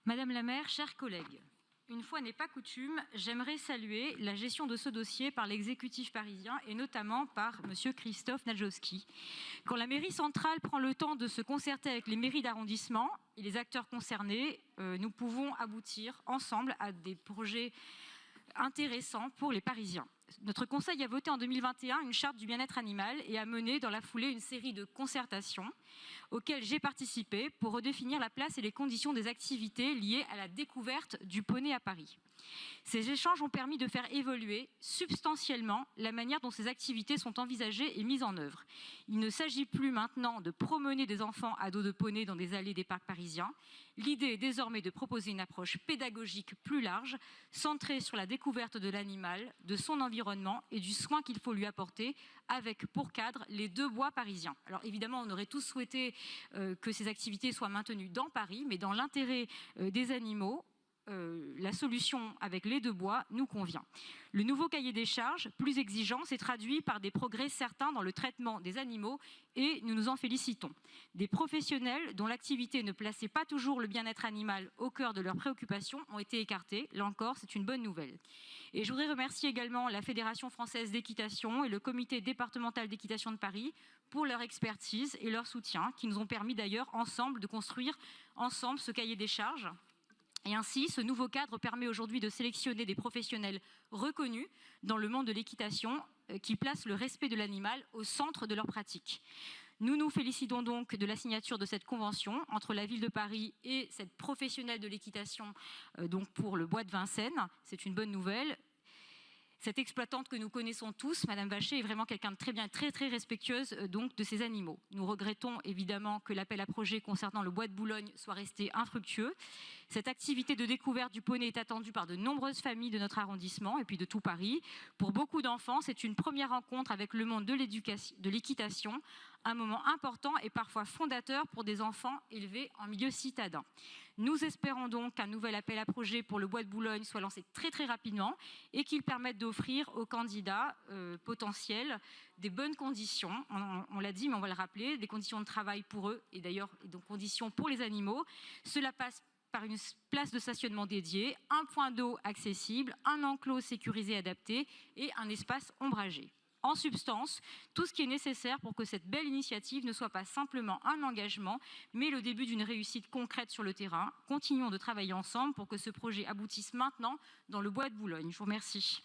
Madame la maire, chers collègues, une fois n'est pas coutume, j'aimerais saluer la gestion de ce dossier par l'exécutif parisien et notamment par M. Christophe Najowski. Quand la mairie centrale prend le temps de se concerter avec les mairies d'arrondissement et les acteurs concernés, nous pouvons aboutir ensemble à des projets intéressants pour les Parisiens. Notre conseil a voté en 2021 une charte du bien-être animal et a mené dans la foulée une série de concertations auxquelles j'ai participé pour redéfinir la place et les conditions des activités liées à la découverte du poney à Paris. Ces échanges ont permis de faire évoluer substantiellement la manière dont ces activités sont envisagées et mises en œuvre. Il ne s'agit plus maintenant de promener des enfants à dos de poney dans des allées des parcs parisiens. L'idée est désormais de proposer une approche pédagogique plus large, centrée sur la découverte de l'animal, de son environnement et du soin qu'il faut lui apporter, avec pour cadre les deux bois parisiens. Alors évidemment, on aurait tous souhaité que ces activités soient maintenues dans Paris, mais dans l'intérêt des animaux, la solution avec les deux bois nous convient. Le nouveau cahier des charges, plus exigeant, s'est traduit par des progrès certains dans le traitement des animaux et nous nous en félicitons. Des professionnels dont l'activité ne plaçait pas toujours le bien-être animal au cœur de leurs préoccupations ont été écartés. Là encore, c'est une bonne nouvelle. Et je voudrais remercier également la Fédération française d'équitation et le comité départemental d'équitation de Paris pour leur expertise et leur soutien, qui nous ont permis d'ailleurs ensemble de construire ensemble ce cahier des charges. Et ainsi, ce nouveau cadre permet aujourd'hui de sélectionner des professionnels reconnus dans le monde de l'équitation qui placent le respect de l'animal au centre de leur pratique. Nous nous félicitons donc de la signature de cette convention entre la ville de Paris et cette professionnelle de l'équitation donc pour le bois de Vincennes. C'est une bonne nouvelle. Cette exploitante que nous connaissons tous, Madame Vacher, est vraiment quelqu'un de très bien, très respectueuse donc de ces animaux. Nous regrettons évidemment que l'appel à projet concernant le bois de Boulogne soit resté infructueux. Cette activité de découverte du poney est attendue par de nombreuses familles de notre arrondissement et puis de tout Paris. Pour beaucoup d'enfants, c'est une première rencontre avec le monde de l'équitation, un moment important et parfois fondateur pour des enfants élevés en milieu citadin. Nous espérons donc qu'un nouvel appel à projet pour le bois de Boulogne soit lancé très rapidement et qu'il permette d'offrir aux candidats potentiels des bonnes conditions, on l'a dit mais on va le rappeler, des conditions de travail pour eux et d'ailleurs des conditions pour les animaux. Cela passe par une place de stationnement dédiée, un point d'eau accessible, un enclos sécurisé adapté et un espace ombragé. En substance, tout ce qui est nécessaire pour que cette belle initiative ne soit pas simplement un engagement, mais le début d'une réussite concrète sur le terrain. Continuons de travailler ensemble pour que ce projet aboutisse maintenant dans le bois de Boulogne. Je vous remercie.